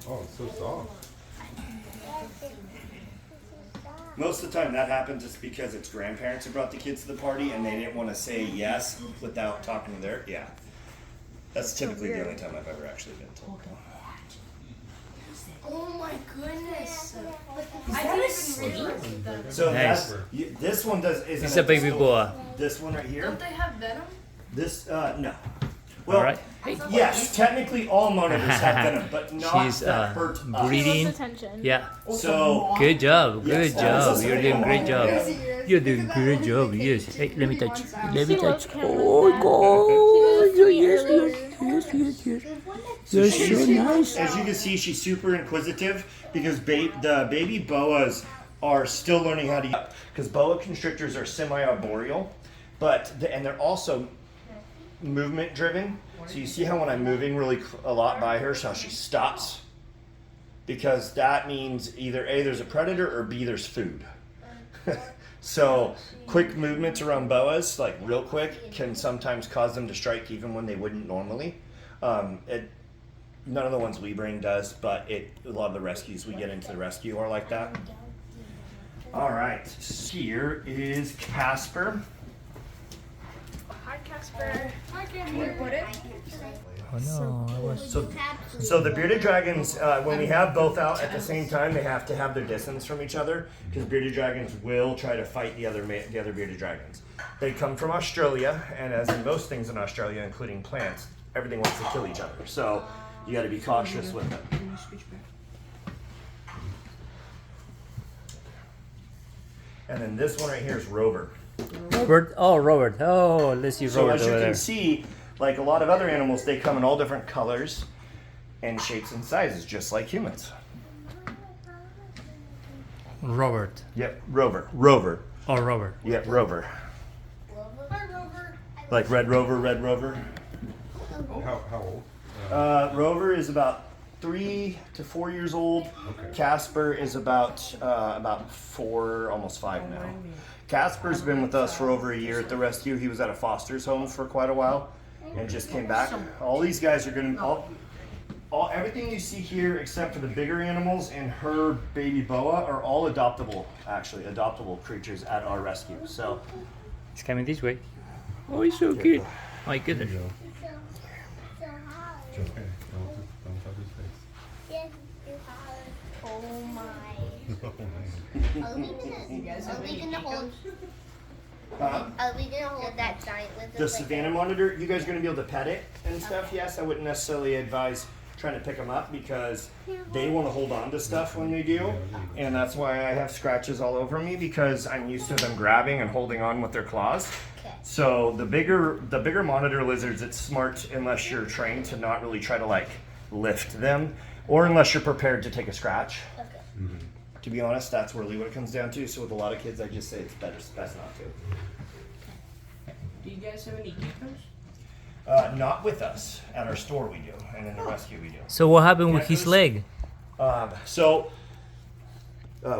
Oh, it's so soft. Most of the time that happens just because its grandparents have brought the kids to the party and they didn't want to say yes without talking to their, yeah. That's typically the only time I've ever actually been told. Oh my goodness. I didn't even realize that. So Nice. this one isn't It's a baby boa. This one right here, Don't they have venom? this, no. Well, Alright. yes, technically all monitors have venom, but not She's that hurt us. breeding. Attention. Yeah. So, Good job. Yes, Good job. that's You're doing a great job. You're doing a great job. Yes. Hey, let me touch. Let me touch. Oh God. Yes. You're so nice. as you can see, she's super inquisitive because the baby boas are still learning how to eat. Because boa constrictors are semi-arboreal, and they're also movement driven. So you see how when I'm moving really a lot by her, so how she stops? Because that means either A, there's a predator, or B, there's food. So quick movements around boas, like real quick, can sometimes cause them to strike even when they wouldn't normally. None of the ones we bring does, but a lot of the rescues we get into the rescue are like that. All right, here is Casper. Hi, Casper. Hi, Casper. Put it. Oh no. I was. So the bearded dragons, when we have both out at the same time, they have to have their distance from each other because bearded dragons will try to fight the other bearded dragons. They come from Australia, and as in most things in Australia, including plants, everything wants to kill each other. So you got to be cautious with them. And then this one right here is Rover. Robert. Oh, Robert. Oh, let's see So Robert as you over can there. see, like a lot of other animals, they come in all different colors and shapes and sizes, just like humans. Robert. Yep, Rover. Oh, Robert. Yep, Rover. Hi, Rover. Like Red Rover. How old? Rover is about 3 to 4 years old. Okay. Casper is about 4, almost 5 now. Casper's been with us for over a year at the rescue. He was at a foster's home for quite a while and just came back. All these guys are going to everything you see here except for the bigger animals and her baby boa are all adoptable creatures at our rescue. So He's coming this way. Oh, he's so cute. My goodness. It's okay. Don't touch his face. Yes, it's hard. Oh my. Are we gonna hold? Are we gonna hold that giant lizard? the Savannah monitor, you guys are going to be able to pet it and stuff. Yes, I wouldn't necessarily advise trying to pick them up because they want to hold on to stuff when they do, and that's why I have scratches all over me because I'm used to them grabbing and holding on with their claws. So the bigger monitor lizards, it's smart unless you're trained to not really try to like lift them, or unless you're prepared to take a scratch. Okay. To be honest, that's really what it comes down to. So with a lot of kids, I just say it's best not to. Do you guys have any geckos? Not with us. At our store we do, and in the rescue we do. So what happened with his Geckos? leg?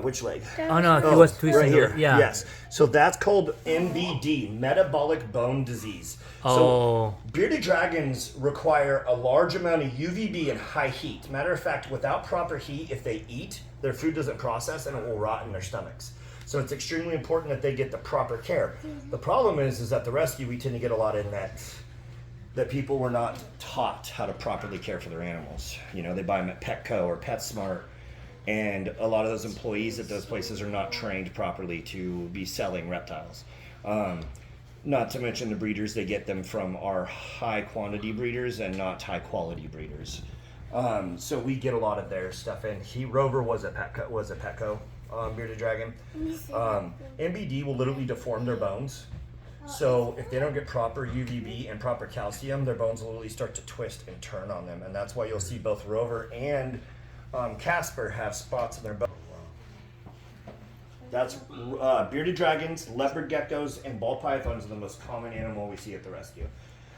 Which leg? Oh no, he was twisting. Right here. Yeah. Yes. So that's called MBD, metabolic bone disease. Oh. So bearded dragons require a large amount of UVB and high heat. Matter of fact, without proper heat, if they eat, their food doesn't process and it will rot in their stomachs. So it's extremely important that they get the proper care. The problem is at the rescue we tend to get a lot in that people were not taught how to properly care for their animals. You know, they buy them at Petco or PetSmart, and a lot of those employees at those places are not trained properly to be selling reptiles. Not to mention the breeders, they get them from our high quantity breeders and not high quality breeders. So we get a lot of their stuff in. Rover was a Petco bearded dragon. MBD will literally deform their bones. So if they don't get proper UVB and proper calcium, their bones will literally start to twist and turn on them. And that's why you'll see both Rover and Casper have spots in their bone. That's bearded dragons, leopard geckos, and ball pythons are the most common animal we see at the rescue.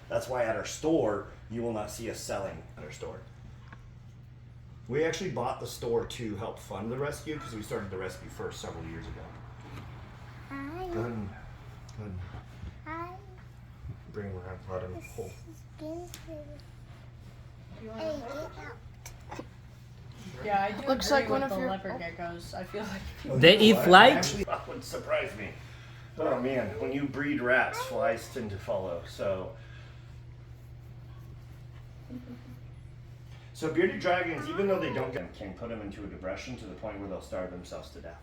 That's why at our store, you will not see us selling at our store. We actually bought the store to help fund the rescue because we started the rescue first several years ago. Hi. Go ahead and Hi. bring him around, let him pull. Hey, get out. Yeah, I do Looks agree like one with of the your- leopard geckos. I feel like They eat flies? Actually, that would surprise me. Oh man, when you breed rats, flies tend to follow. So bearded dragons, even though they don't get, can put them into a depression to the point where they'll starve themselves to death.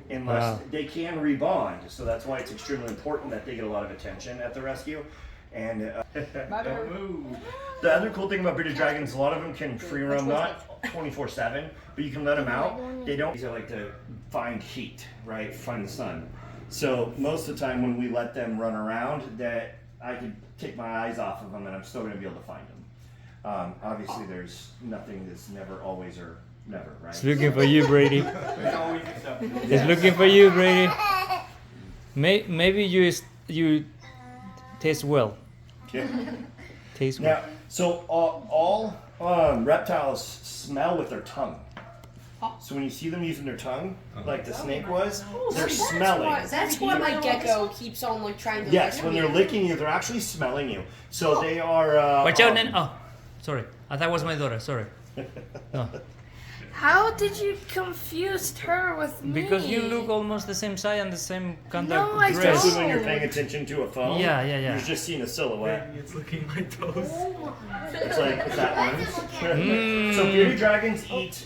Unless Wow. they can rebond, so that's why it's extremely important that they get a lot of attention at the rescue. And don't move. the other cool thing about bearded dragons, a lot of them can free roam, not 24/7, but you can let them out. They don't. They like to find heat, right? Find the sun. So most of the time when we let them run around, that I could take my eyes off of them and I'm still going to be able to find them. Obviously, there's nothing that's never, always, or never, right? It's looking for you, Brady. Yeah. It's looking for you, Brady. Maybe you taste well. Yeah. Taste well. Now, so all reptiles smell with their tongue. So when you see them using their tongue, like the snake was, they're smelling. That's why my gecko keeps on like trying to. Yes, lick when me. they're licking you, they're actually smelling you. So they are. Watch out, Nen. Oh, sorry. I thought it was my daughter. Sorry. No. How did you confuse her with me? Because you look almost the same size and the same kind No, of I dress. Especially when you're paying attention to a phone. Yeah, yeah, yeah. You're just seeing a silhouette. It's licking my toes. It's like it's that lens. Mm. So bearded dragons eat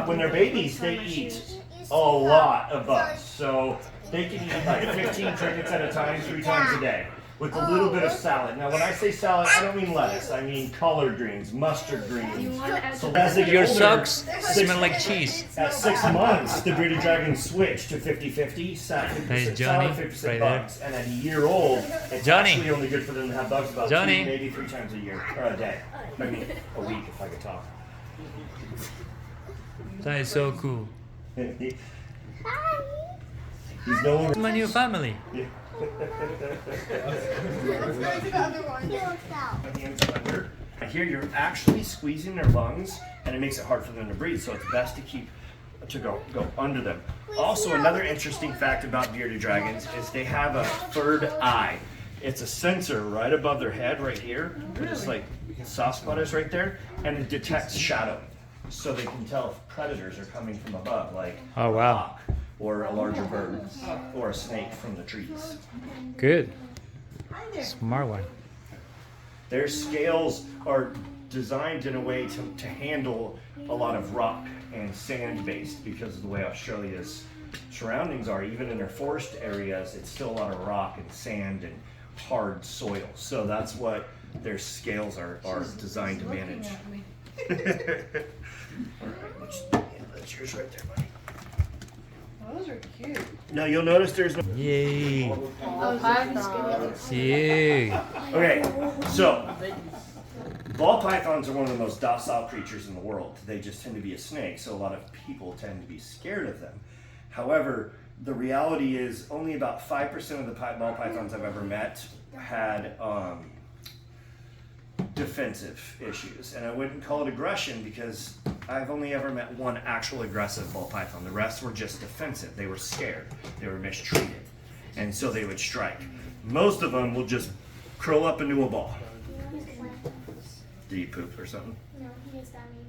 when they're babies. They eat a lot of bugs. So they can eat like 15 crickets at a time, 3 times a day, with a little bit of salad. Now, when I say salad, I don't mean lettuce. I mean collard greens, mustard greens. So as they get Your older, socks smell like cheese. at 6 months, the bearded dragons switch to 50-50, salad, There's 50% Johnny, salad, 50% right there. bugs. And at a year old, it's Johnny. actually only good for them to have bugs about Johnny. 2, maybe 3 times a year, or a day. I mean, a week if I could talk. That is so cool. He's no longer. My new family. Here you're actually squeezing their lungs, and it makes it hard for them to breathe. So it's best to go under them. Also, another interesting fact about bearded dragons is they have a third eye. It's a sensor right above their head, right here. Just like soft spot is right there, and it detects shadow, so they can tell if predators are coming from above, like Oh, a wow. hawk or a larger bird or a snake from the trees. Good. Smart one. Their scales are designed in a way to handle a lot of rock and sand based because of the way Australia's surroundings are. Even in their forest areas, it's still a lot of rock and sand and hard soil. So that's what their scales are designed to manage. That's yours right there, buddy. Those are cute. Now you'll notice there's no. Yay. Oh, Yeah. Okay, so ball pythons are one of the most docile creatures in the world. They just tend to be a snake, so a lot of people tend to be scared of them. However, the reality is only about 5% of the ball pythons I've ever met had defensive issues. And I wouldn't call it aggression because I've only ever met one actual aggressive ball python. The rest were just defensive. They were scared. They were mistreated. And so they would strike. Most of them will just curl up into a ball. Did you poop or something? No, he just got me.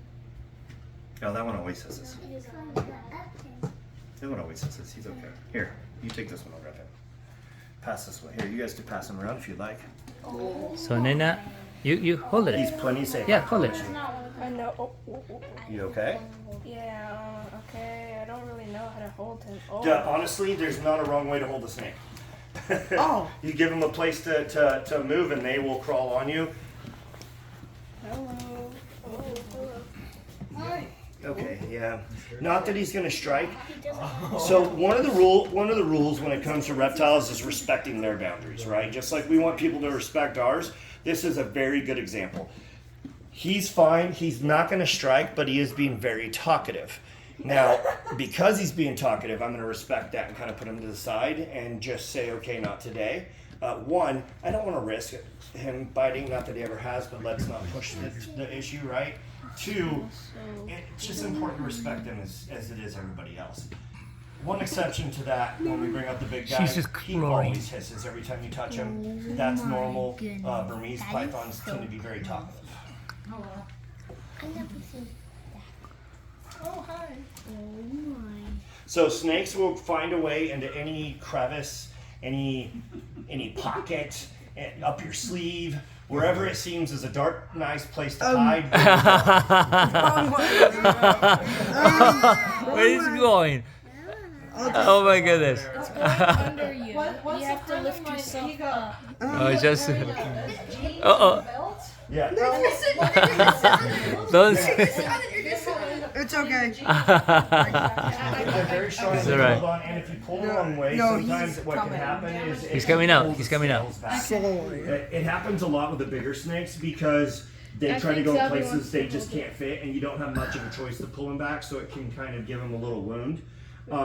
Oh, that one always says this. He just got me. That one always says this. He's okay. Here, you take this one. I'll grab him. Pass this one. Here, you guys can pass him around if you'd like. So Nena, you hold He's it. plenty safe. Yeah, hold it. I know. Oh. You okay? Yeah, okay. I don't really know how to hold him. Oh. Yeah, honestly, there's not a wrong way to hold a snake. Oh. You give them a place to move and they will crawl on you. Hello. Oh, hello. Okay, yeah. Not that he's gonna strike. He doesn't. So one of the rules when it comes to reptiles is respecting their boundaries, right? Just like we want people to respect ours. This is a very good example. He's fine. He's not going to strike, but he is being very talkative. Now, because he's being talkative, I'm going to respect that and kind of put him to the side and just say, okay, not today. One, I don't want to risk him biting, not that he ever has, but let's not push the issue, right? Two, it's just important to respect him as it is everybody else. One exception to that, when we bring up the big guy, She's just he crying. always hisses every time you touch him. That's normal. Burmese pythons tend to be very talkative. I've never seen that. So snakes will find a way into any crevice, any pocket, up your sleeve, wherever it seems is a dark, nice place to hide. Where is it going? Oh my goodness. It's going under you. You have to lift yourself up. Oh, just. Uh-oh. Yeah. Don't. It's okay. They're very strong. It's to alright. hold on, and if you pull the wrong way, sometimes what can happen is He's coming out. He's coming out. It happens a lot with the bigger snakes because they try to go in places they just can't fit, and you don't have much of a choice to pull them back, so it can kind of give them a little wound.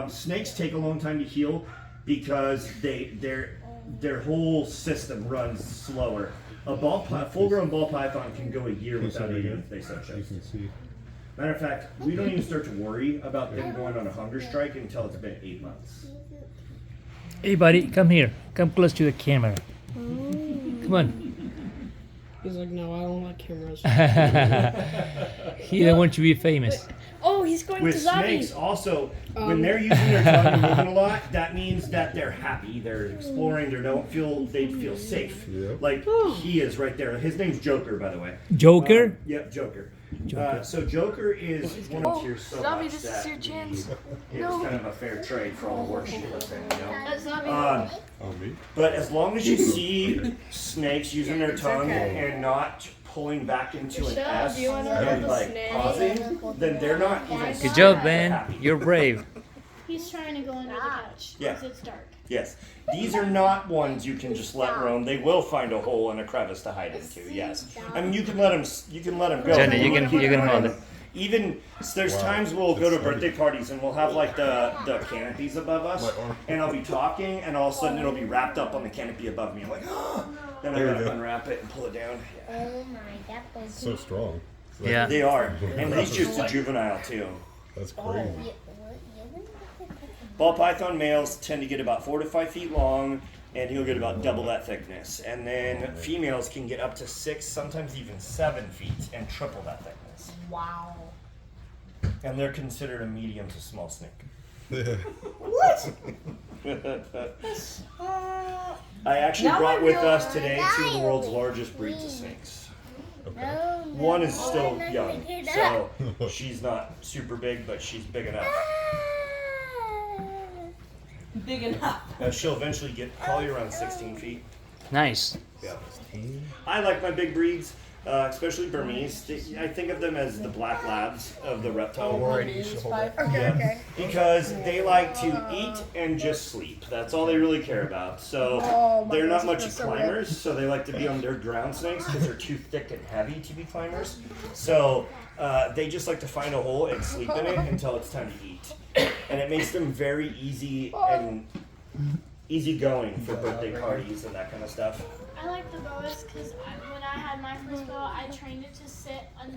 Snakes take a long time to heal because their whole system runs slower. A full-grown ball python can go a year without eating if they so chose. Matter of fact, we don't even start to worry about them going on a hunger strike until it's been 8 months. Hey, buddy, come here. Come close to the camera. Come on. He's like, no, I don't like cameras. He don't want to be famous. Oh, he's going With to zombie. snakes, also, when they're using their tongue and moving a lot, that means that they're happy, they're exploring, they feel safe. Yeah. Like he is right there. His name's Joker, by the way. Joker? Yep, Joker. Joker. So Joker is one of your so Zombie, much this is that your chance. it's kind of a fair trade for all the work she puts in, you know. Zombie. Oh, me? But as long as you see snakes using their tongue and not pulling back into an S do you wanna and hold the like snake? pausing, then they're not even. Good job, man. You're brave. He's trying to go under the couch. Yeah. Because it's dark. Yes, these are not ones you can just let roam. They will find a hole and a crevice to hide into. Yes, I mean you can let them. You can let them go. Jenny, you can hold it. Even there's times we'll go to birthday parties and we'll have like the canopies above us, and I'll be talking, and all of a sudden it'll be wrapped up on the canopy above me. I'm like, oh. Then I gotta unwrap it and pull it down. Oh my, that was So strong. Yeah. They are, and he's just a juvenile too. That's crazy. Ball python males tend to get about 4 to 5 feet long, and he'll get about double that thickness. And then females can get up to 6, sometimes even 7 feet, and triple that thickness. Wow. And they're considered a medium to small snake. I actually brought with us today 2 of the world's largest breeds of snakes. One is still young, so she's not super big, but she's big enough. Big enough. She'll eventually probably around 16 feet. Nice. Yeah. I like my big breeds, especially Burmese. I think of them as the black labs of the reptile world. Okay. Because they like to eat and just sleep. That's all they really care about. So they're not much climbers, so they like to be on their ground snakes because they're too thick and heavy to be climbers. So they just like to find a hole and sleep in it until it's time to eat. And it makes them very easy and easygoing for birthday parties and that kind of stuff. I like the boas because when I had my first boa, I trained it to sit on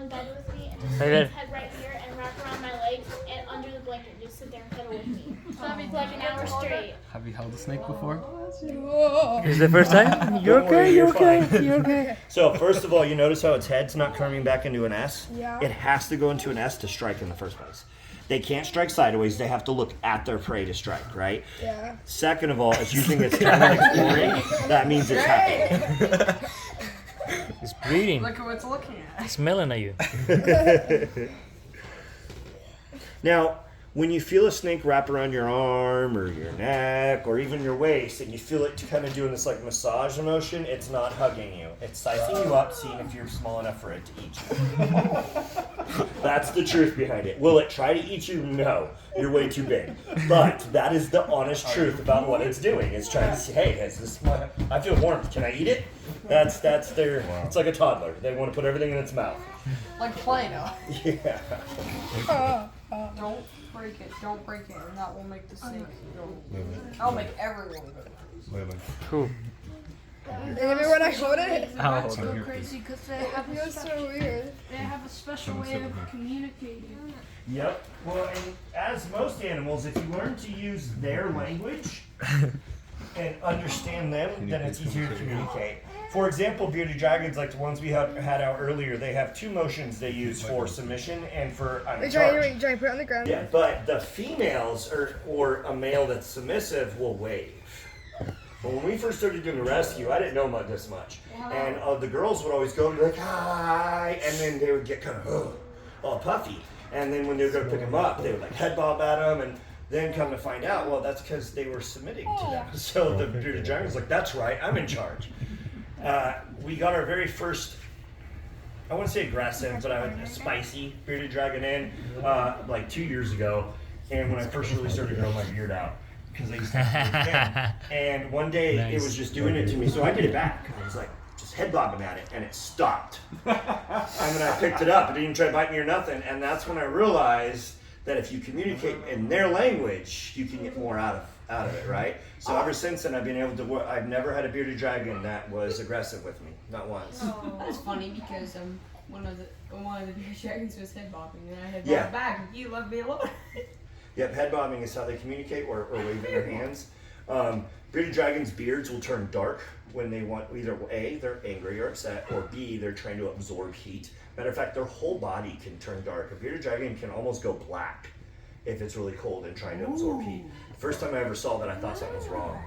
bed with me and just Hey put there. its head right here and wrap around my legs and under the blanket just sit there and cuddle with me. For like an hour straight. Have you held a snake before? Is it the first time? You're okay, you're okay, you're okay. So first of all, you notice how its head's not curving back into an S? Yeah. It has to go into an S to strike in the first place. They can't strike sideways. They have to look at their prey to strike, right? Yeah. Second of all, it's using its tongue and exploring. That means it's happy. It's breathing. Look at what it's looking at. It's smelling at you. Now, when you feel a snake wrap around your arm or your neck or even your waist and you feel it kind of doing this like massage motion, it's not hugging you. It's sizing you up, seeing if you're small enough for it to eat you. That's the truth behind it. Will it try to eat you? No. You're way too big. But that is the honest truth about what it's doing. It's trying to say, hey, is this I feel warmth. Can I eat it? That's their, it's like a toddler. They want to put everything in its mouth. Like Play-Doh. Yeah. Don't break it. Don't break it, and that will make the snake go. That'll make everyone go. Cool. Maybe when I hold it, Ow. Rats go crazy because they have it feels so weird. they have a special way of communicating. Yep. Well, and as most animals, if you learn to use their language and understand them, then it's easier to communicate. For example, bearded dragons, like the ones we had out earlier, they have two motions they use for submission and for Wait, charge. try to put it on the ground. Yeah, but the females or a male that's submissive will wave. But when we first started doing the rescue, I didn't know about this much. And the girls would always go and be like, hi, and then they would get kind of all puffy. And then when they would go to pick them up, they would like head bob at them, and then come to find out, well, that's because they were submitting to them. So the bearded dragon's like, that's right, I'm in charge. We got our very first, I wouldn't say aggressive, but a spicy bearded dragon in like 2 years ago. And when I first really started growing my beard out, because I used to have to and one day it was just doing it to me, so I did it back. I was like, just head bobbing at it, and it stopped. And then I picked it up. It didn't even try to bite me or nothing. And that's when I realized that if you communicate in their language, you can get more out of it, right? So ever since then, I've been able to. I've never had a bearded dragon that was aggressive with me, not once. That's funny because one of the bearded dragons was head bobbing, and I head bobbed Yeah. back. And you left me alone. Yep, head bobbing is how they communicate or waving their hands. Bearded dragons' beards will turn dark when they want either A, they're angry or upset, or B, they're trying to absorb heat. Matter of fact, their whole body can turn dark. A bearded dragon can almost go black if it's really cold and trying to absorb heat. First time I ever saw that, I thought something was wrong.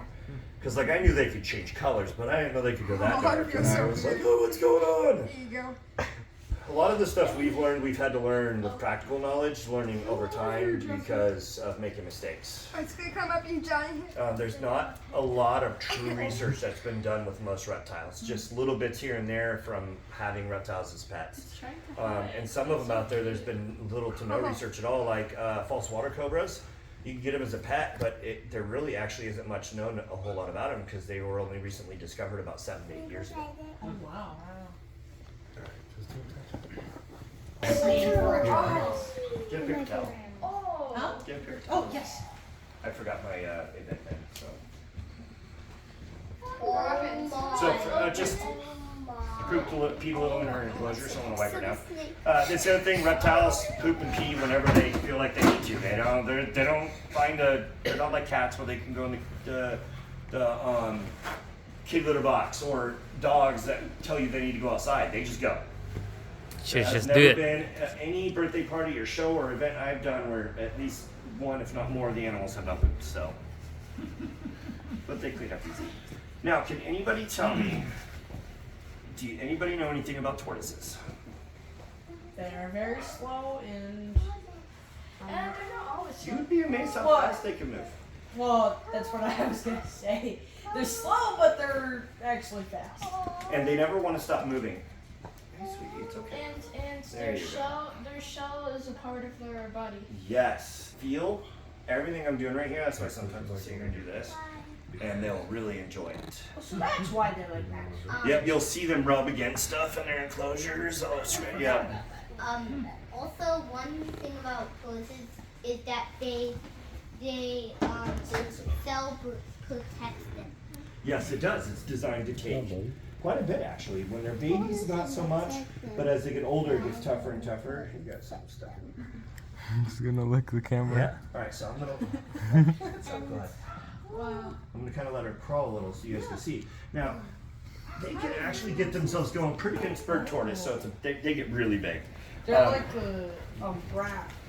Because like I knew they could change colors, but I didn't know they could go that dark. And I was like, oh, what's going on? There you go. A lot of the stuff we've learned, we've had to learn with practical knowledge, learning over time because of making mistakes. It's gonna come up you, Johnny. There's not a lot of true research that's been done with most reptiles. Just little bits here and there from having reptiles as pets. And some of them out there's been little to no research at all, like false water cobras. You can get them as a pet, but there really actually isn't much known a whole lot about them because they were only recently discovered about 7 to 8 years ago. Oh wow. Get a paper towel. Huh? Get a paper towel. Oh yes. I forgot my event then, so. Just pee a little in her enclosure, so I'm gonna wipe her down. This other thing, reptiles poop and pee whenever they feel like they need to. They don't find they're not like cats where they can go in the kid litter box, or dogs that tell you they need to go outside. They just go. Just There's do never it. been any birthday party or show or event I've done where at least one, if not more, of the animals have not pooped. So, but they clean up easy. Now, can anybody tell me? Anybody know anything about tortoises? They are very slow and. They're not always You would be amazed how What? fast they can move. Well, that's what I was gonna say. They're slow, but they're actually fast. And they never want to stop moving. Hey, sweetie, it's okay. And There you go. their shell is a part of their body. Yes. Feel everything I'm doing right here. That's why sometimes I'll sit here and do this. And they'll really enjoy it. So that's why they're like that. Yep, you'll see them rub against stuff in their enclosures. Oh, yeah. Also, one thing about tortoises is that the cell protects them. Yes, it does. It's designed to cage. Quite a bit, actually. When they're babies, not so much. But as they get older, it gets tougher and tougher. You got some stuff. He's gonna lick the camera. Yeah. All right, so I'm gonna. So go ahead. I'm gonna kind of let her crawl a little so you guys can see. Now, they can actually get themselves going pretty good in spurred tortoise, so they get really big. They're like a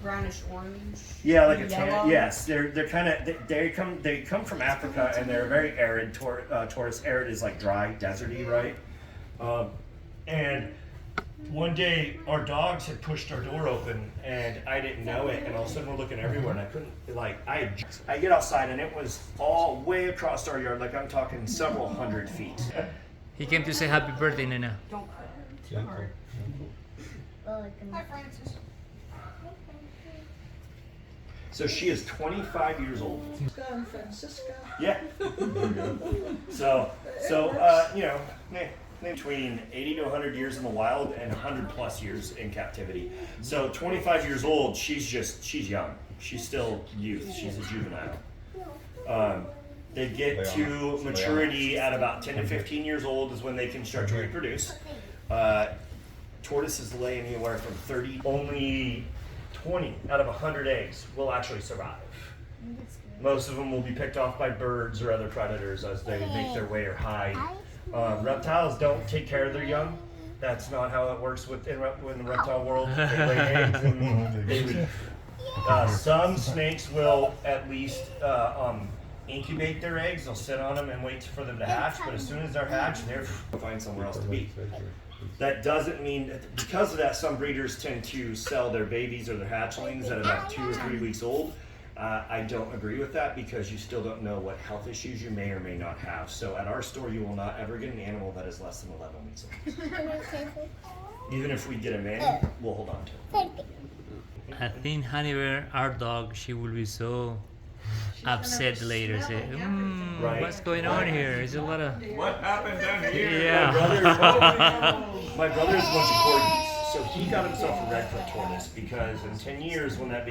brownish orange. Yeah, like a yellow. tan. Yes, they're kind of they come from Africa, and they're very arid. Tortoise, arid is like dry, deserty, right? And one day our dogs had pushed our door open, and I didn't know it, and all of a sudden we're looking everywhere, and I couldn't I get outside, and it was all way across our yard, like I'm talking several hundred feet. He came to say happy birthday, Nana. Don't cry. Too hard. Hi, Francis. So she is 25 years old. Francisco. Yeah. So you know, between 80 to 100 years in the wild and 100 plus years in captivity. So 25 years old, she's young. She's still youth. She's a juvenile. They get to maturity at about 10 to 15 years old is when they can start to reproduce. Tortoises lay anywhere from 30, only 20 out of 100 eggs will actually survive. Most of them will be picked off by birds or other predators as they make their way or hide. Reptiles don't take care of their young. That's not how it works in the reptile world. They lay eggs and they leave. Some snakes will at least incubate their eggs. They'll sit on them and wait for them to hatch. But as soon as they're hatched, they'll find somewhere else to be. That doesn't mean, because of that, some breeders tend to sell their babies or their hatchlings at about 2 or 3 weeks old. I don't agree with that because you still don't know what health issues you may or may not have. So at our store, you will not ever get an animal that is less than 11 weeks old. Even if we get a man, we'll hold on to it. I think Honey Bear, our dog, she will be so upset later. Say, Right. what's going on here? There's a lot of. What happened down here? Yeah. My brother is a bunch of corgis, so he got himself a redfoot tortoise because in 10 years when that.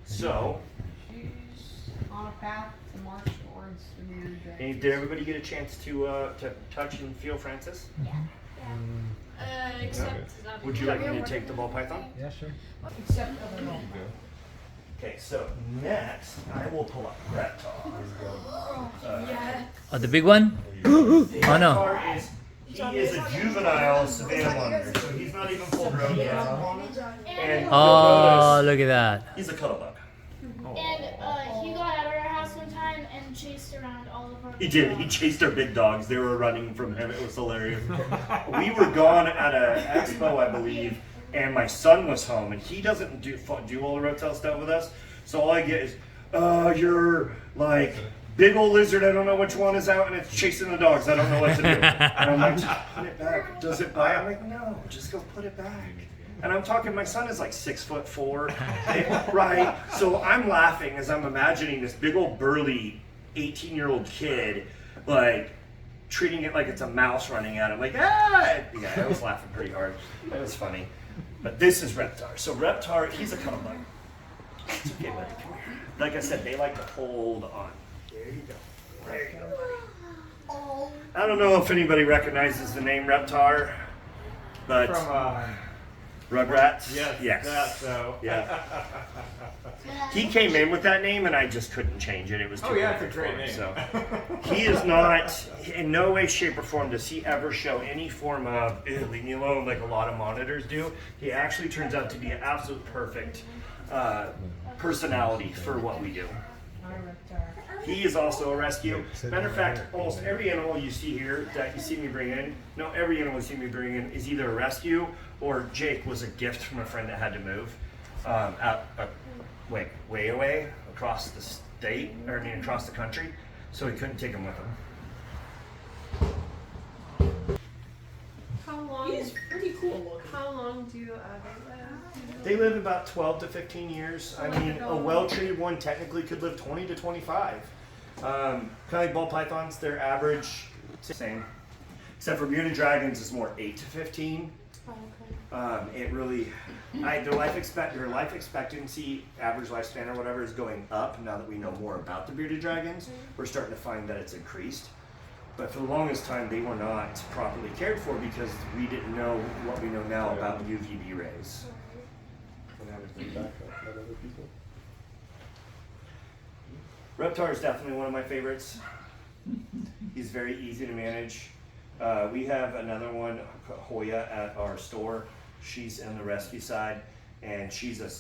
So. She's on a path to march towards the bearded dragon. Did everybody get a chance to touch and feel Francis? Except Would you like me to take the ball python? Yeah, sure. Except other than Okay, so next I will pull up Reptar. Oh, the big one? Oh no. Reptar he is a juvenile savanna monitor, so he's not even full grown yet. And you'll Oh, notice look at that. he's a cuddle bug. And he got out of our house one time and chased around all of our. He did. He chased our big dogs. They were running from him. It was hilarious. We were gone at an expo, I believe, and my son was home, and he doesn't do all the reptile stuff with us. So all I get is, you're like big old lizard. I don't know which one is out, and it's chasing the dogs. I don't know what to do. And I'm like, just put it back. Does it bite? I'm like, no, just go put it back. And I'm talking, my son is like 6'4", right? So I'm laughing as I'm imagining this big old burly 18-year-old kid, like treating it like it's a mouse running at him, like ah! Yeah, I was laughing pretty hard. It was funny. But this is Reptar. So Reptar, he's a cuddle bug. It's okay, buddy, come here. Like I said, they like to hold on. There you go. There you go. I don't know if anybody recognizes the name Reptar, but. From Rugrats? yes. That, so. Yeah. He came in with that name and I just couldn't change it. It was too it's a perfect great for him, name. So. He is not, in no way, shape, or form does he ever show any form of, leave me alone, like a lot of monitors do. He actually turns out to be an absolute perfect personality for what we do. He is also a rescue. Matter of fact, almost every animal you see here that you see me bring in, no, every animal you see me bring in is either a rescue or Jake was a gift from a friend that had to move way away across the state, or I mean across the country, so he couldn't take him with him. How long? He's pretty cool looking. How long do they live? They live about 12 to 15 years. I mean, a well-treated one technically could live 20 to 25. Kind of like ball pythons, their average same, except for bearded dragons is more 8 to 15. It really, their life expectancy, average lifespan or whatever, is going up now that we know more about the bearded dragons. We're starting to find that it's increased. But for the longest time, they were not properly cared for because we didn't know what we know now about UVB rays. Reptar is definitely one of my favorites. He's very easy to manage. We have another one, Hoya, at our store. She's in the rescue side, and she's a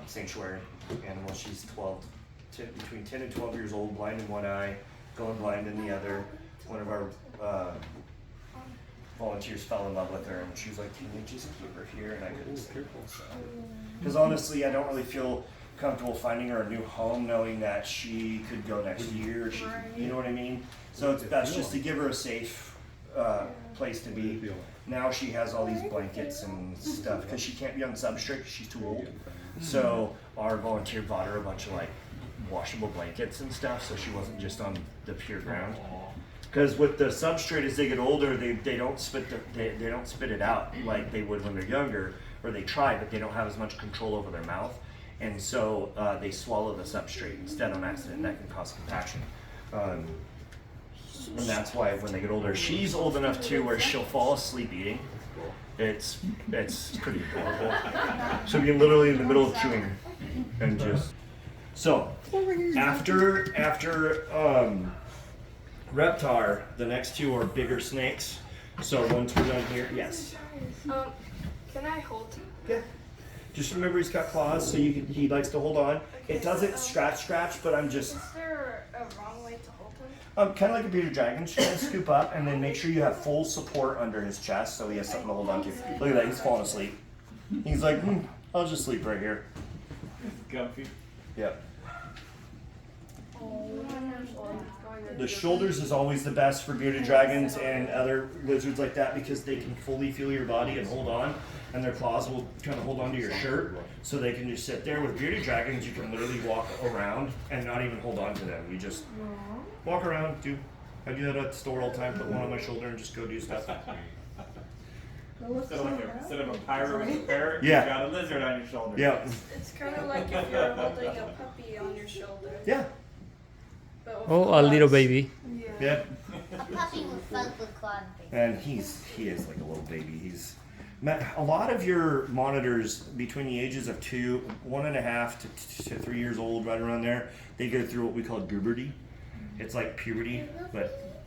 sanctuary animal. She's between 10 and 12 years old, blind in one eye, going blind in the other. One of our volunteers fell in love with her, and she was like, "Can you just keep her here?" And I couldn't say so. Because honestly, I don't really feel comfortable finding her a new home, knowing that she could go next year. You know what I mean? So that's just to give her a safe place to be. Now she has all these blankets and stuff because she can't be on substrate. She's too old. So our volunteer bought her a bunch of like washable blankets and stuff, so she wasn't just on the pure ground. Because with the substrate, as they get older, they don't spit it out like they would when they're younger, or they try, but they don't have as much control over their mouth, and so they swallow the substrate instead on accident, and that can cause compaction. And that's why when they get older, she's old enough too where she'll fall asleep eating. It's pretty adorable. She'll be literally in the middle of chewing and just. So after Reptar, the next two are bigger snakes. So once we're done here, yes. Can I hold? Yeah. Just remember he's got claws, so he likes to hold on. It doesn't scratch, but I'm just. Is there a wrong way to hold him? Kind of like a bearded dragon. Just kind of scoop up and then make sure you have full support under his chest, so he has something to hold on to. Look at that, he's falling asleep. He's like, I'll just sleep right here. Comfy. Yep. The shoulders is always the best for bearded dragons and other lizards like that because they can fully feel your body and hold on, and their claws will kind of hold onto your shirt, so they can just sit there. With bearded dragons, you can literally walk around and not even hold on to them. You just walk around. I do that at the store all the time. Put one on my shoulder and just go do stuff. Instead of a pirate with a parrot, Yeah. you got a lizard on your shoulder. Yeah. It's kind of like if you're holding a puppy on your shoulder. Yeah. Oh, a little baby. Yep. A puppy with fuzz with claws. And he is like a little baby. A lot of your monitors between the ages of 1.5 to 3 years old, right around there, they go through what we call puberty. It's like puberty, but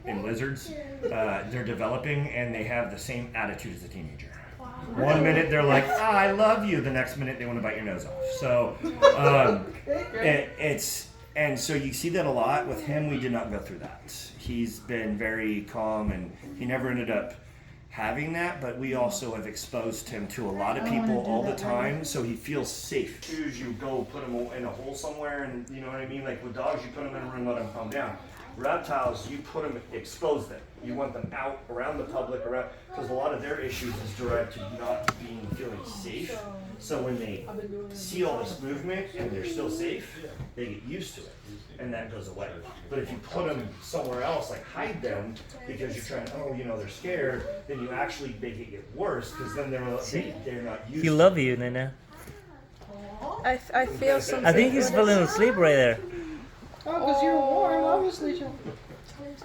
in lizards, they're developing and they have the same attitude as a teenager. One minute they're like, I love you. The next minute they want to bite your nose off. So and so you see that a lot. With him, we did not go through that. He's been very calm and he never ended up having that, but we also have exposed him to a lot of people all the time, so he feels safe. As you go put him in a hole somewhere, and you know what I mean? Like with dogs, you put them in a room, let them calm down. Reptiles, you put them, expose them. You want them out around the public, because a lot of their issues is direct to not feeling safe. So when they see all this movement and they're still safe, they get used to it, and that goes away. But if you put them somewhere else, like hide them, because you're trying to, they're scared, then you actually make it get worse, because then they're not used. He love you, Nana. I feel something. I think he's falling asleep right there. Oh, because you're warm, obviously.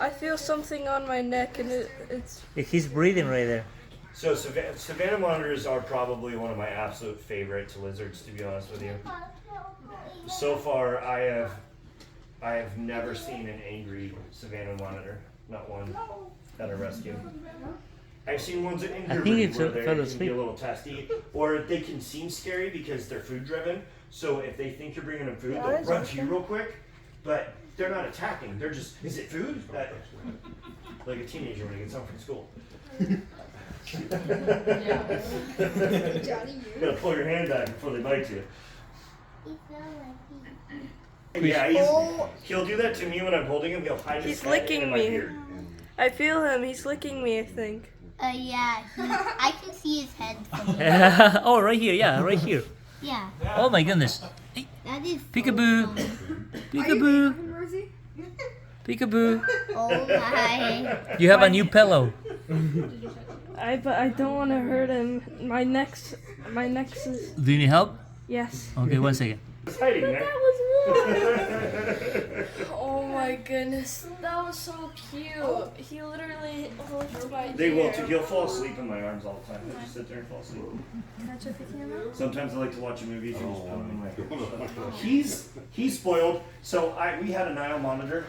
I feel something on my neck, and it's. He's breathing right there. So Savannah monitors are probably one of my absolute favorite lizards, to be honest with you. So far, I have never seen an angry Savannah monitor, not one at a rescue. I've seen ones in puberty where they can be a little testy, or they can seem scary because they're food driven. So if they think you're bringing them food, they'll run to you real quick. But they're not attacking. They're just, is it food? Like a teenager when he gets home from school. Johnny, You gotta pull your hand back before they bite you. He's Yeah, he'll do that to me when I'm holding him. He'll hide his He's head licking in my me. beard. I feel him. He's licking me, I think. Yeah, I can see his head from here. Oh, right here, yeah, right here. Yeah, Oh my goodness. that is. Peekaboo. Peekaboo. Rosie? Peekaboo. Oh my. You have a new pillow. But I don't want to hurt him. My neck's is. Do you need help? Yes. Okay, 1 second. It's hiding there. That was Oh my goodness, that was so cute. He literally holds my They will ear. too. He'll fall asleep in my arms all the time. He'll just sit there and fall asleep. Can I check the camera? Sometimes I like to watch a movie and just put him in my He's spoiled. So we had a Nile monitor,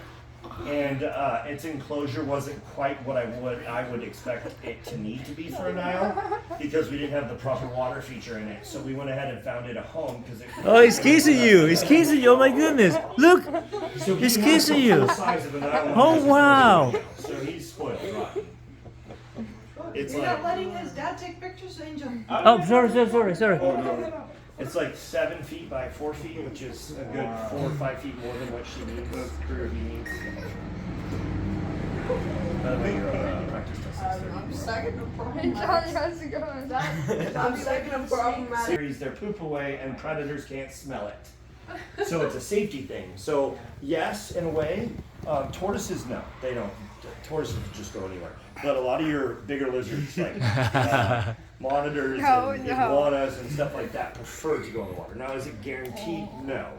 and its enclosure wasn't quite what I would expect it to need to be for a Nile, because we didn't have the proper water feature in it. So we went ahead and found it a home because it. Oh, he's kissing you. He's kissing you. Oh my goodness. Look. So He's he kissing has the you. size of a Nile Oh, monitor. wow. So he's spoiled rotten. It's You're like. not letting his dad take pictures, Angel. Oh, sorry. Oh, no. It's like 7 feet by 4 feet, which is a good 4 or 5 feet more than what she needs. Or he needs. Practice till 6:30. I'm second of Hey, Johnny, how's it going? I'm second of problematic. Series their poop away and predators can't smell it. So it's a safety thing. So yes, in a way, tortoises no, they don't. Tortoises just go anywhere. But a lot of your bigger lizards, like monitors and iguanas and stuff like that, prefer to go in the water. Now, is it guaranteed? No.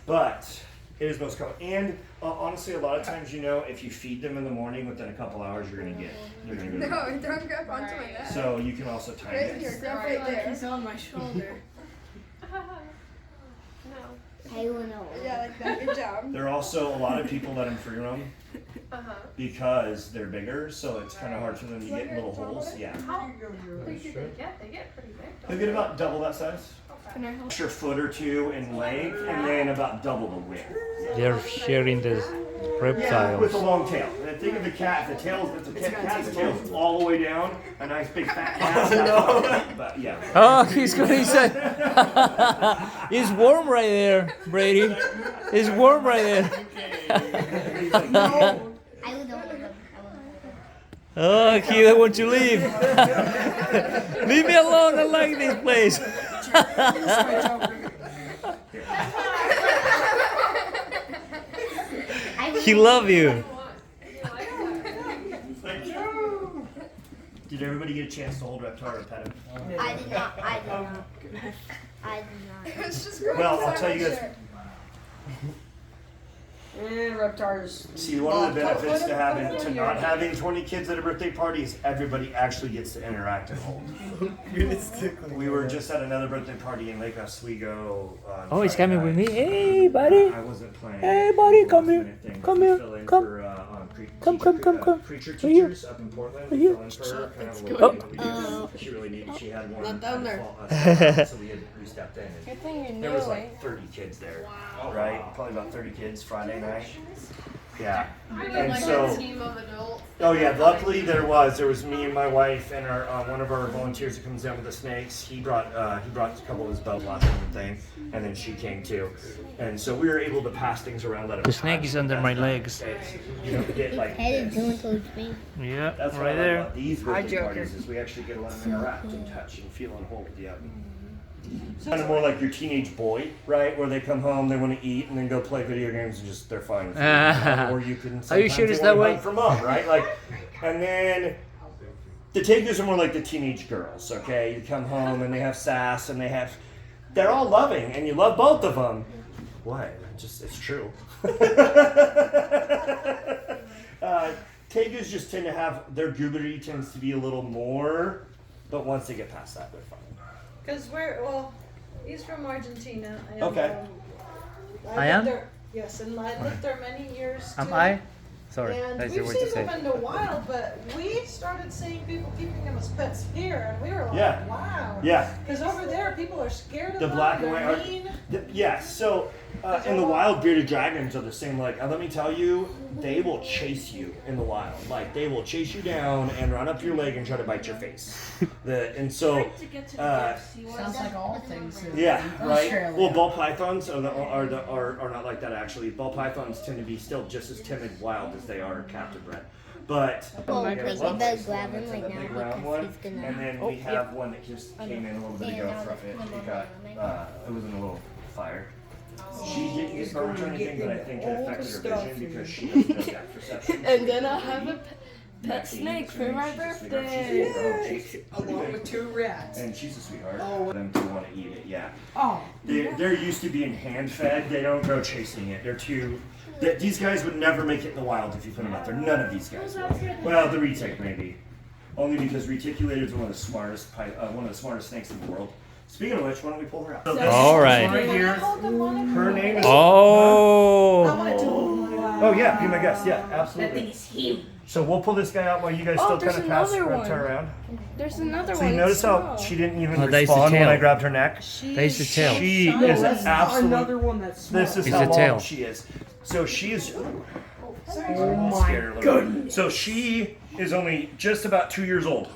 But it is most common. And honestly, a lot of times, if you feed them in the morning, within a couple hours, you're gonna get. No, don't grab onto my neck. So you can also time Right it. here, grab right there. He's on my shoulder. No. I will know. Yeah, like that. Good job. There are also a lot of people let them free roam because they're bigger, so it's kind of hard for them to get in little holes. Yeah. How big do they get? They get pretty big. They'll get about double that size. Extra foot or two in length, and then about double the width. They're sharing the Yeah, with a reptiles. long tail. And think of the cat. The tail, if the cat's tail is all the way down, a nice big fat cat. But yeah. Oh, he's going inside. It's warm right there, Brady. It's warm right there. I will don't hold them. Oh, he don't want to leave. Leave me alone. I like this place. He love you. Did everybody get a chance to hold Reptar or pet him? I did not. I did not. I did not. It's just going Well, I'll inside tell my you guys. shirt. Reptiles. See, one of the benefits to not having 20 kids at a birthday party is everybody actually gets to interact and hold. We were just at another birthday party in Lake Oswego. Oh, he's coming with me. Hey, buddy. I wasn't playing. Hey, buddy, come here. Last-minute thing. Come We here. fill in Come. for, Come. Preacher Right here. teachers up in Portland. Right We here. fill in for her. Kind of a Oh. little thing we do. She really needed. She had one. down there. So we stepped in. And Good thing you there knew was it. like 30 kids there, right? Probably about 30 kids Friday night. Yeah. And so, team of adults. oh yeah, luckily there was me and my wife and our one of our volunteers that comes down with the snakes. He brought a couple of his belt locks and thing, and then she came too. And so we were able to pass things around. Let 'em The snake touch. is under my legs. You don't get like Headed this. doing towards me. Yeah, That's what I right love there. about these birthday Joker. parties is we actually get to let them interact and touch and feel and hold. Yeah. Kind of more like your teenage boy, right? Where they come home, they want to eat, and then go play video games, and just they're fine with it. Or you can. Are you sometimes sure they it's wanna that way? hunt for mom, right? Like, and then the takers are more like the teenage girls. Okay, you come home and they have sass and they're all loving, and you love both of them. What? It's true. Takers just tend to have their puberty tends to be a little more, but once they get past that, they're fine. Because he's from Argentina. And, Okay. I am? lived there, yes, and I lived there many years. Am too. I? Sorry, And that's we've the word to seen say. them in the wild, but we started seeing people keeping them as pets here, and we were like, Yeah. wow. Yeah. Because over there, people are scared of The them. black and they're white are- mean. Yes. So, in the wild, bearded dragons are the same. Like, let me tell you, they will chase you in the wild. Like, they will chase you down and run up your leg and try to bite your face. Sounds like all things. in Yeah, right. Australia. Well, ball pythons are not like that actually. Ball pythons tend to be still just as timid wild as they are captive bred. But Well, we have we a love better face grab one him that's right a big now round because one, he's gonna. and then we have one that just came in a little bit ago. It was in a little fire. She didn't get burned or anything, but I think it affected her vision because she has no depth perception. And then I have a pet Maxine, snake for my she's a sweetheart. birthday. She's Along with 2 rats. and she's a sweetheart. For them to want to eat it, yeah. Oh. They're used to being hand fed. They don't go chasing it. They're too. These guys would never make it in the wild if you put them out there. None of these guys would. Well, the retic maybe, only because reticulator is one of the smartest snakes in the world. Speaking of which, why don't we pull her out? So this All right. one right here. Her name is. Oh. Oh yeah, be my guest. Yeah, absolutely. So we'll pull this guy out while you guys still there's kind of pass another turn one. around. There's another So one. you notice it's how small. she didn't even Oh, that's the respond when tail. I grabbed her neck? That's the tail. She is an absolute. Another one that's small. This is It's how the long tail. she is. So she is. Oh my goodness. So she is only just about 2 years old,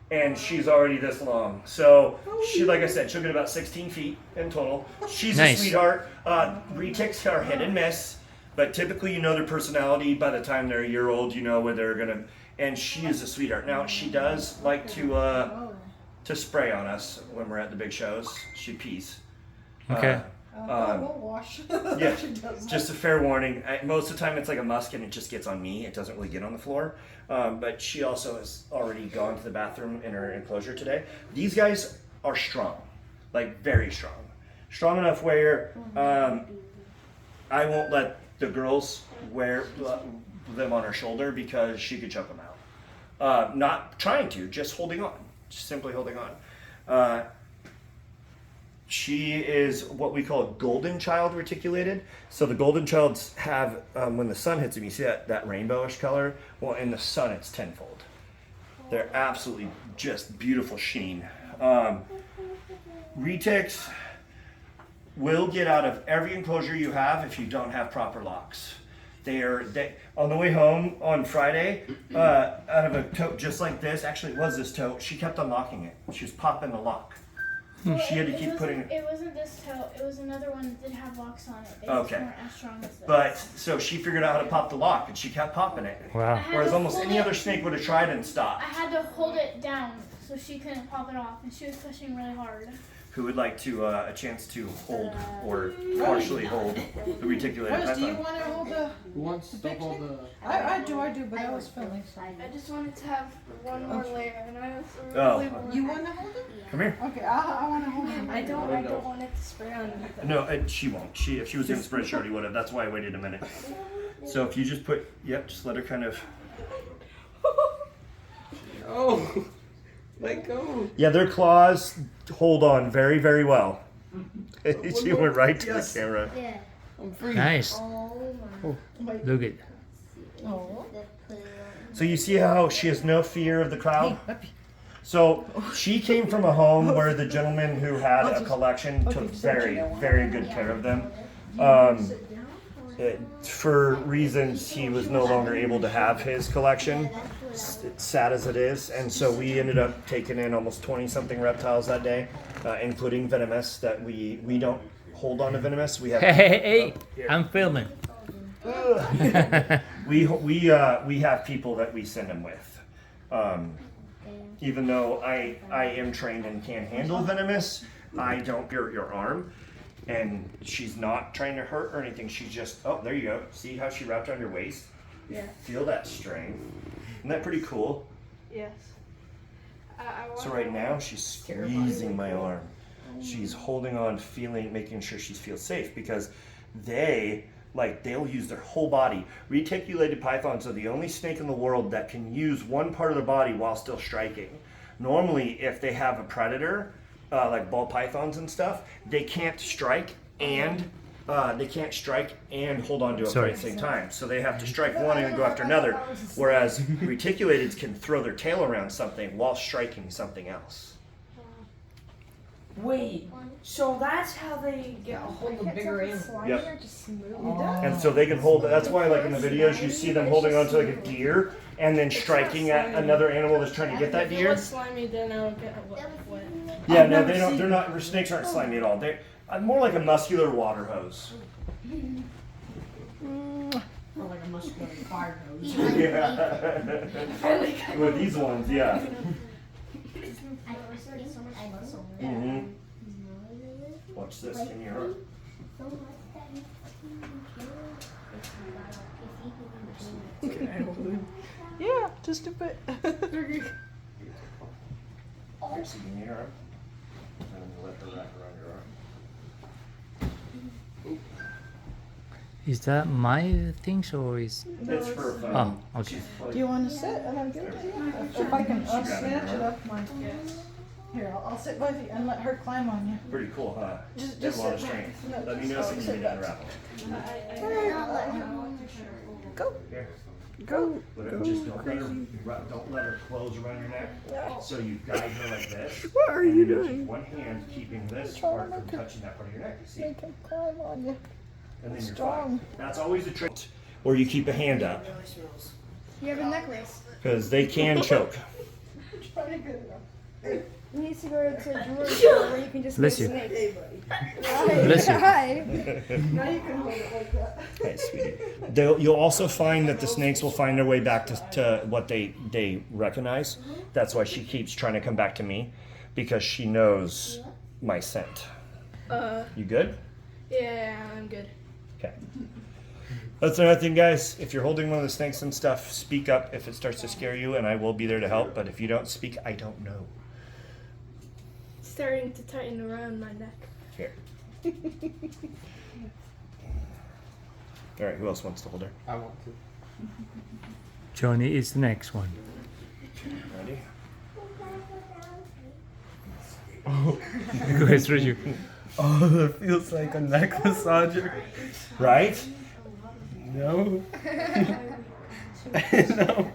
and she's already this long. So she, like I said, she'll get about 16 feet in total. She's Nice. a sweetheart. Retics are hit and miss, but typically you know their personality by the time they're a year old. You know where they're gonna. And she is a sweetheart. Now she does like to spray on us when we're at the big shows. She pees. Okay. We'll wash. Yeah, She does just a fair warning. Most of the time it's like a musk and it just gets on me. It doesn't really get on the floor. But she also has already gone to the bathroom in her enclosure today. These guys are strong, like very strong. Strong enough where I won't let the girls wear them on her shoulder because she could choke them out. Not trying to, just holding on. Just simply holding on. She is what we call a golden child reticulated. So the golden childs have, when the sun hits them, you see that rainbowish color? Well, in the sun, it's tenfold. They're absolutely just beautiful sheen. Retics will get out of every enclosure you have if you don't have proper locks. They on the way home on Friday, out of a tote just like this, actually it was this tote, she kept unlocking it. She was popping the lock. She had to keep putting it. wasn't this tote. It was another one that did have locks on it. They Okay. weren't as strong as this. But so she figured out how to pop the lock, and she kept popping it. Wow. Whereas almost any other snake would have tried and I stopped. had to hold it down so she couldn't pop it off, and she was pushing really hard. Who would like to a chance to hold or partially hold the reticulated Rose, do you python? want to hold the? Who wants to hold the? I do, but I was filming. So. I just wanted to have one more layer, and I was Oh. really bored. You want to hold it? Come here. Okay, I want to hold it. I don't want it to spray on me. No, she won't. If she was in spread, she already would have. That's why I waited a minute. So if you just just let her kind of. Oh, let go. Yeah, their claws hold on very, very well. She went right to Yes. the camera. Yeah. I'm free. Nice. Oh my. Look at. Oh. So you see how she has no fear of the crowd? So she came from a home where the gentleman who had a collection took very, very good care of them. For reasons he was no longer able to have his collection, sad as it is, and so we ended up taking in almost 20-something reptiles that day, including venomous that we don't hold on to venomous. We have Hey, I'm filming. we have people that we send them with. Even though I am trained and can handle venomous, I don't your arm. And she's not trying to hurt or anything. She's just, oh, there you go. See how she wrapped around your waist? Yeah. Feel that string. Isn't that pretty cool? Yes. So right now she's squeezing my arm. She's holding on, making sure she feels safe because they'll use their whole body. Reticulated pythons are the only snake in the world that can use one part of their body while still striking. Normally, if they have a predator, like ball pythons and stuff, they can't strike and hold on to it at the same time. So they have to strike one and then go after another. Whereas reticulateds can throw their tail around something while striking something else. Wait, so that's how they get a hold of bigger animals. Yep. And so they can hold. That's why, like in the videos, you see them holding on to like a deer and then striking at another animal that's trying to get that deer. Slimy, then I'll get wet. Yeah, no, they don't. They're not. Snakes aren't slimy at all. They're more like a muscular water hose. Or like a muscular fire hose. Yeah. With these ones, yeah. Mm-hmm. Watch this. Can you hear? Yeah, just a bit. Actually, can you hear her? And let her wrap around your arm. Is that my things or is? It's her phone. Oh, okay. Do you want to sit and I'll give it to you? If I can snatch it up my. Here, I'll sit with you and let her climb on you. Pretty cool, huh? Just They have a lot of sit back. strength. No, Let me know just if you sit need to back. unravel. Go. Here. Go. Don't let her close around your neck. So you guide her like this. What are and you then doing? keep one hand keeping this part from touching that part of your neck. You see? They can climb on you. And then you're Strong. fine. That's always a trick. Or you keep a hand up You have a necklace. because they can choke. Try to get it up. You need to go to a jewelry store where you can just Bless get you. a snake. Hey, buddy. Hi. Bless you. Hi. Now you can hold it like that. Hey, sweetie. You'll also find that the snakes will find their way back to what they recognize. That's why she keeps trying to come back to me, because she knows my scent. You good? Yeah, I'm good. Okay. That's another thing, guys. If you're holding one of the snakes and stuff, speak up if it starts to scare you, and I will be there to help. But if you don't speak, I don't know. It's starting to tighten around my neck. Here. All right. Who else wants to hold her? I want to. Johnny is the next one. Ready? Go ahead, Richard. Oh, it feels like a neck massager. Right? No. No.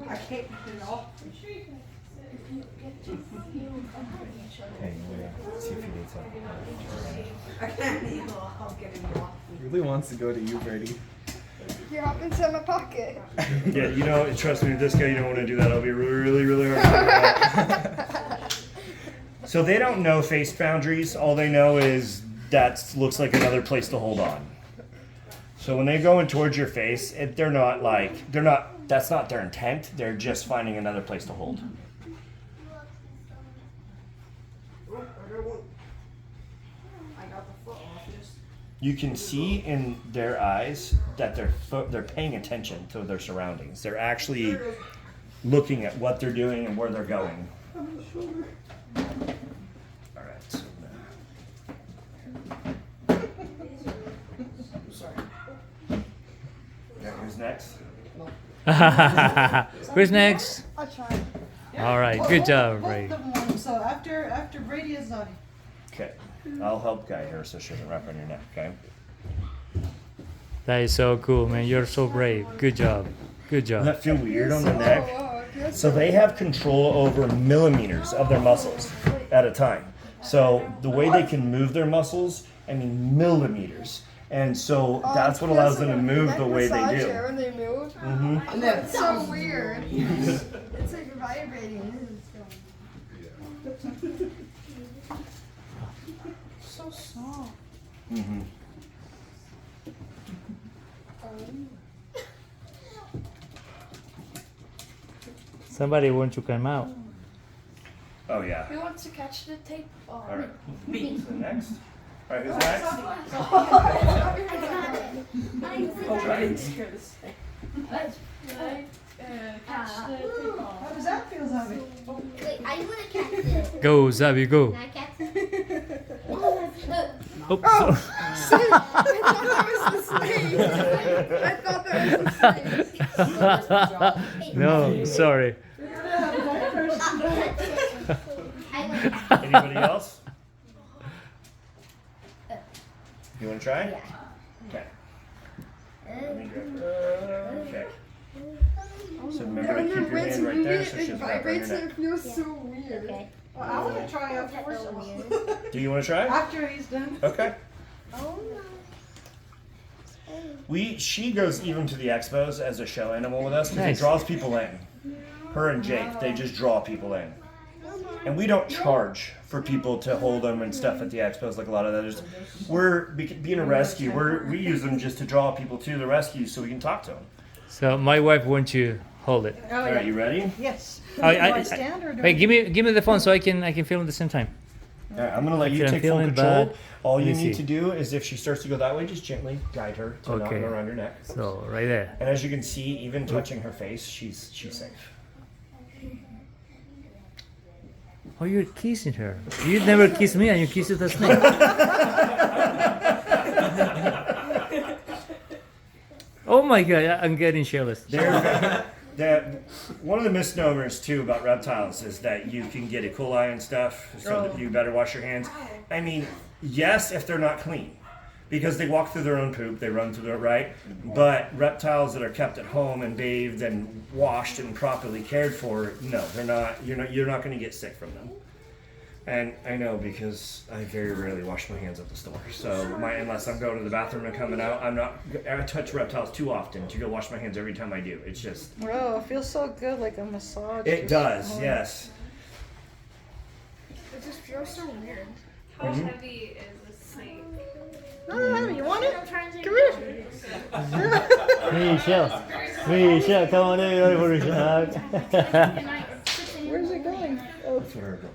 I can't get it off. Hey, see if you need something. I can't. I'll get it off. He really wants to go to you, Birdie. You're hopping inside my pocket. Yeah, you know, trust me, with this guy, you don't want to do that. It'll be really, really hard. So they don't know face boundaries. All they know is that looks like another place to hold on. So when they go in towards your face, that's not their intent. They're just finding another place to hold. You can see in their eyes that they're paying attention to their surroundings. They're actually looking at what they're doing and where they're going. All right. So sorry. Yeah, who's next? Who's next? I'll try. All right, good job, Ray. Both of them. So after Brady is Zodi. Okay. I'll help guide her so she doesn't wrap around your neck, okay? That is so cool, man. You're so brave. Good job. Good Does job. that feel weird on the neck? Oh, So they have control over millimeters of their muscles at a time. So the way they can move their muscles, I mean millimeters. And so that's what allows them to move the way they do. When they move. Mm-hmm. That's so weird. It's like vibrating. So soft. Mm-hmm. Somebody wants to come out. Oh yeah. Who wants to catch the tape? Oh, All right. So next. All right, who's next? catch the tape off. How does that feel, Zodi? Wait, I want to catch it. Go, Zabi, go. Can I catch it? Oh, I thought that was a snake. no, sorry. Anybody else? You want to try? Yeah. Okay. Let me grab her. Okay. So remember to keep your hand right there so she doesn't wrap around your neck. It feels so weird. Okay. Well, I want to try afterwards. Do you want to try? After he's done. Okay. Oh She goes even to the expos as a show animal with us because Nice. it draws people in. Her and Jake, they just draw people in. And we don't charge for people to hold them and stuff at the expos like a lot of others. Being a rescue, we use them just to draw people to the rescue so we can talk to them. So my wife wants you hold it. Oh, All right, you ready? Yes. I- Do I- I stand or do Wait, give me the phone so I can film at the same time. All right, I'm gonna let you I'm take full feeling control. bad. All Let you me need see. to do is if she starts to go that way, just gently guide her to not Okay. go around your neck. So right there. And as you can see, even touching her face, she's safe. Oh, you're kissing her. You never kiss me and you kiss the snake. Oh my god, I'm getting jealous. One of the misnomers too about reptiles is that you can get E. coli and stuff, so that you better wash your hands. I mean, yes, if they're not clean, because they walk through their own poop, they run through it, right? But reptiles that are kept at home and bathed and washed and properly cared for, no, they're not. You're not going to get sick from them. And I know because I very rarely wash my hands at the store. So unless I'm going to the bathroom and coming out, I touch reptiles too often to go wash my hands every time I do. It's just. Oh, it feels so good, like a massage. It does, yes. It just feels so weird. How heavy is a snake? Oh, you want it? I'm trying to Come here. Michelle, come on in, ready for a shot. Where's it going? Oh. That's what our adult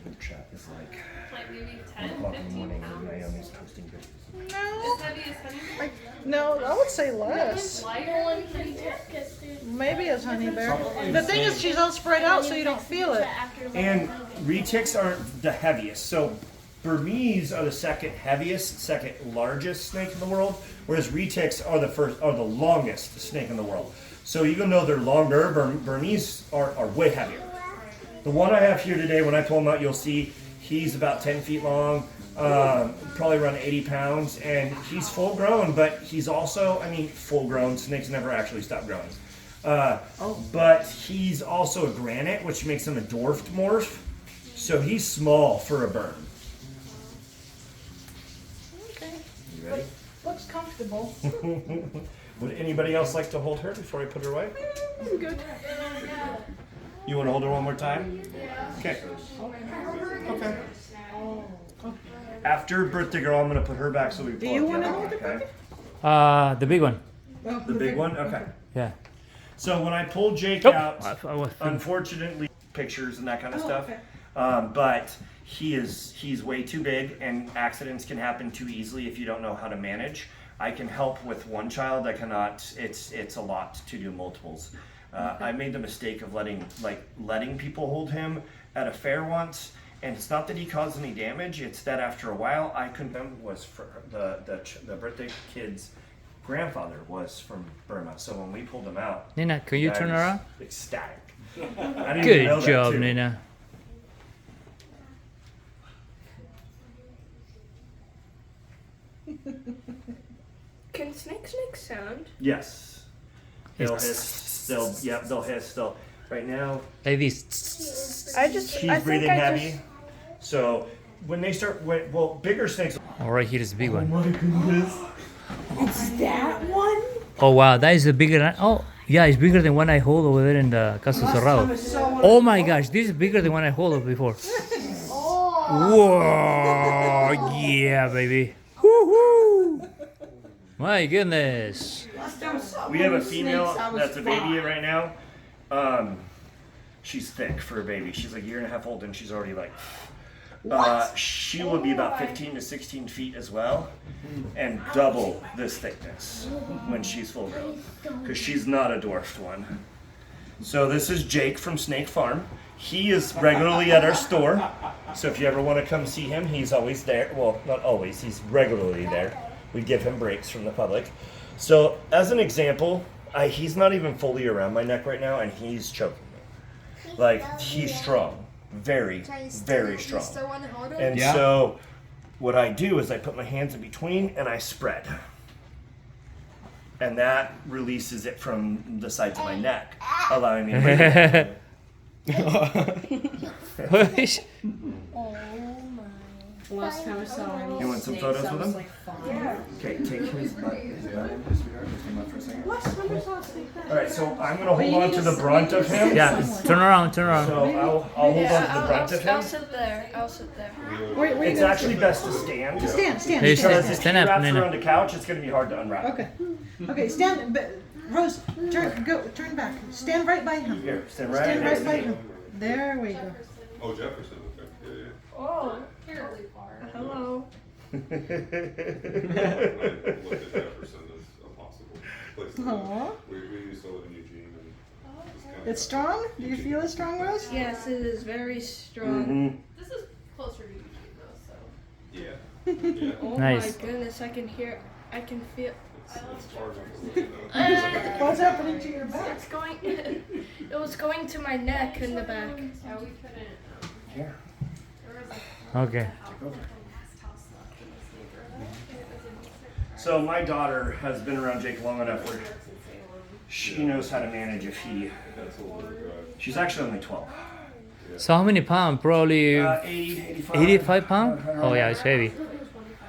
group chat is like. Like maybe 1 10, o'clock in the 15 morning pounds. when Naomi's toasting cookies. As heavy as honey bear? No, I would say less. Lighter than honey bear? Maybe as honey bear. The thing is, she's all spread out so you don't feel it. And retics aren't the heaviest. So Burmese are the second largest snake in the world, whereas retics are the longest snake in the world. So even though they're longer, Burmese are way heavier. The one I have here today, when I pull him out, you'll see he's about 10 feet long, probably around 80 pounds, and he's full grown, but he's also, I mean, full grown. Snakes never actually stop growing. But he's also a granite, which makes him a dwarfed morph. So he's small for a berm. Okay. You ready? Looks comfortable. Would anybody else like to hold her before I put her away? I'm good. You want to hold her one more time? Okay. Okay. After birthday girl, I'm going to put her back so we pull you up the wanna other hold one, the okay? The big one. The big one? Okay. Yeah. So when I pulled Jake Oh, out, I was unfortunately, pictures and that kind of stuff, okay. but he's way too big, and accidents can happen too easily if you don't know how to manage. I can help with one child. I cannot. It's a lot to do multiples. I made the mistake of letting people hold him at a fair once, and it's not that he caused any damage. It's that after a while, I couldn't. Was for the birthday kid's grandfather was from Burma, so when we pulled him out, Nina, can you I turn was around? ecstatic. I didn't even know Good that, job, too. Nina. Can snakes make sound? Yes. They'll It's- hiss. They'll hiss. They'll. Right now, Like this. I just she's I think breathing I heavy. just So when they start, well, bigger snakes. All right, here is the big one. my goodness. That one? Oh wow, that is the bigger. Oh yeah, it's bigger than one I hold over there in the Casa Cerrado. Oh my gosh, this is bigger than one I hold before. Whoa, yeah, baby. Woohoo! My goodness. We have a female that's a baby right now. She's thick for a baby. She's like a year and a half old, and she's already like. She will be about 15 to 16 feet as well, and double this thickness when she's full grown, because she's not a dwarfed one. So this is Jake from Snake Farm. He is regularly at our store, so if you ever want to come see him, he's always there. Well, not always, he's regularly there. We give him breaks from the public. So as an example, he's not even fully around my neck right now, and he's choking me. Like, he's strong. Very, very strong. And Yeah. so what I do is I put my hands in between and I spread. And that releases it from the sides of my neck, allowing me to breathe. Last time I saw him, You want some photos with him? Okay, take his butt. His butt in, just him up for a second. Alright, so I'm going to hold on to the brunt of him. Yeah, turn around, turn around. So I'll hold on to the brunt of I'll him. sit there. I'll sit there. It's actually best to stand. Stand. Hey, Because if he stand up, wraps Nina. around the couch, it's going to be hard to unwrap. Okay. Okay, stand. Rose, turn back. Stand right by him. Here, stand right Stand next right to by me. him. There we go. Oh, Jefferson. Okay. Yeah, Oh, hello. yeah. Look at Jefferson as a possible place to Aw. live. We used to live in Eugene, and it's kind of. It's strong? Do you feel it strong, Rose? Yes, it is very strong. Mhm. This is closer to Eugene though, so. Yeah. Yeah. Oh Nice. my goodness, I can feel. It's far enough away, though. What's happening to your back? It's going. It was going to my neck in the back. Yeah, we couldn't. Here. Okay. So my daughter has been around Jake long enough where she knows how to manage if he. That's a little drive. She's actually only 12. So how many pounds? Probably 80, 85. 85 pounds? Oh yeah, it's heavy.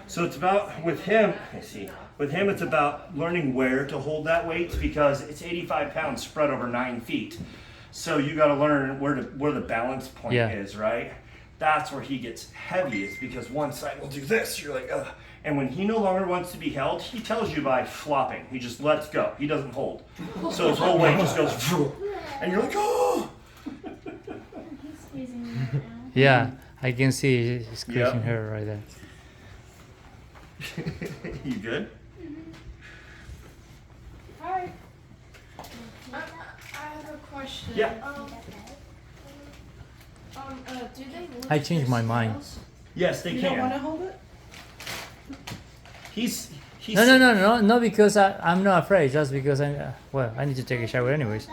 So it's about, with him, it's about learning where to hold that weight, because it's 85 pounds spread over 9 feet. So you got to learn where the balance point Yeah. is, right? That's where he gets heavy, is because one side will do this. You're like, ugh. And when he no longer wants to be held, he tells you by flopping. He just lets go. He doesn't hold. So his whole weight just goes, and you're like, oh. He's squeezing me right now. Yeah, I can see squeezing Yep. her right there. You good? Hi. I have a question. Yeah. Do they lick I changed my their mind. scales? Yes, they You don't want to can. hold it? He's No, because I'm not afraid. Just because I need to take a shower anyways.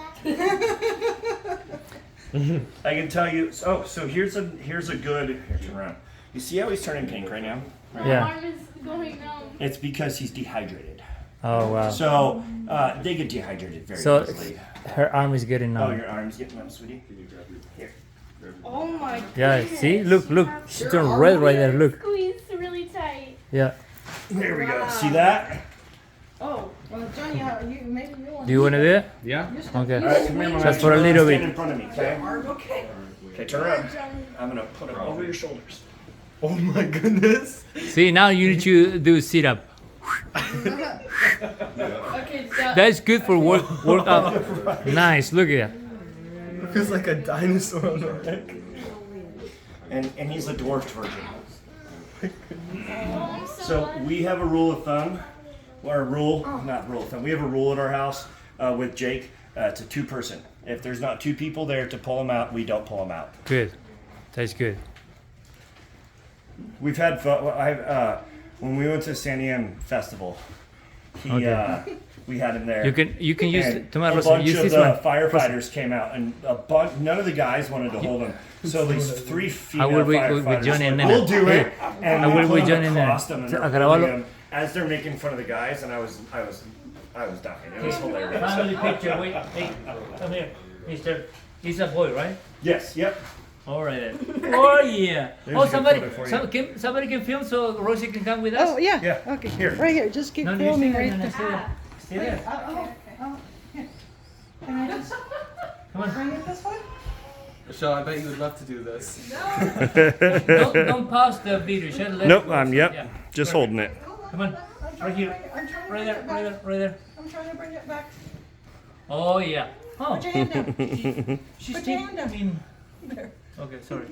I can tell you. Oh, so here's a good. Here, turn around. You see how he's turning pink right now? My Yeah. arm is going numb. It's because he's dehydrated. Oh wow. So they get dehydrated very So easily. her arm is getting Oh, numb. your arm's getting numb, sweetie. Here. Oh my Yeah. goodness. See, look. She turned red right there. Look. Squeeze really tight. Yeah. There we go. See that? Oh, well, Johnny, maybe you want Do you want to do it? Yeah. Okay. All right, come here, Mama. Just for a little Stand bit. in front of me, okay? Okay. Okay, turn around. I'm gonna put it over your shoulders. Oh my goodness. See, now you need to do sit up. Okay, That's good for workout. Nice. Look at that. It feels like a dinosaur on the neck. And he's a dwarfed version. Oh, I'm so So glad. we have a rule of thumb, or a rule, not rule of thumb. We have a rule at our house with Jake. It's a 2-person. If there's not 2 people there to pull him out, we don't pull him out. Good. That's good. We've had fun. When we went to San Diego Festival, Okay. we had him there. You can use And tomato a sauce. bunch Use of this the one. firefighters came out, and none of the guys wanted to hold him. So these 3 female will we firefighters join in went, now? we'll do it, Hey, and I we will put we them join in now? across them, and they're A grabarlo. holding them as they're making fun of the guys, and I was dying. It was hilarious. Family picture. Wait, hey, come here, Mister. He's a boy, right? Yes. Yep. All right. Then. Oh yeah. There's Oh, a good somebody, photo for you. somebody can film so Rosie can come with us. Oh, yeah. Yeah. Okay. Here. Right here. Just keep No, you filming stay right there. No, there. stay there. Stay there. Here. Can I just Come on. bring it this way? Michelle, I bet you would love to do this. Don't pause the video. Just let Nope. it go. Yep. Yeah. Just holding it. Come on. I'm trying Right here. I'm trying to Right bring there. it Right back. there. Right there. I'm trying to bring it back. Oh yeah. Oh. Put your hand down. She's Put your hand down. taking. There. Okay. Sorry.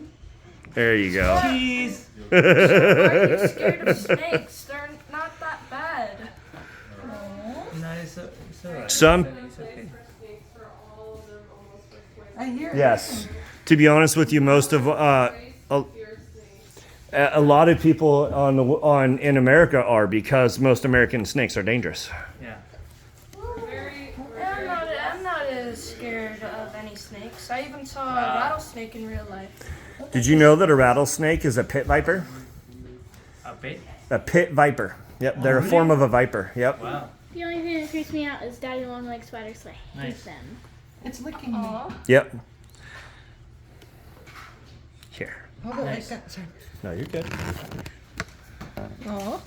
There you go. Cheese. Why are you scared of snakes? They're not that bad. No, it's alright. Some. It's okay. I hear it. Yes. To be honest with you, most of a lot of people in America are, because most American snakes are dangerous. Yeah. I'm not as scared of any snakes. I even saw a rattlesnake in real life. Did you know that a rattlesnake is a pit viper? A bit. A pit viper. Yep, they're a form of a viper. Yep. Wow. The only thing that creeps me out is daddy long leg spiders, so I hate Nice. them. It's licking me. Yep. Here. Hold it like that. Sorry. No, you're good. Oh.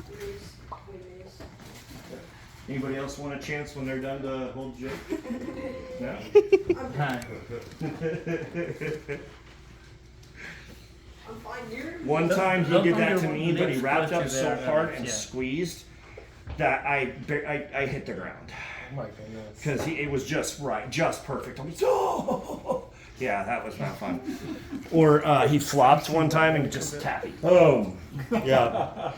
Anybody else want a chance when they're done to hold Jake? No? Hi. One time he Don't did put that your to me, but he lips wrapped close up to so their hard lips, and yeah. squeezed that I hit the ground. Oh my goodness. Because it was just right, just perfect. I'm like, oh! Yeah, that was not fun. Or he flopped one time and just tappy. Boom. Yeah.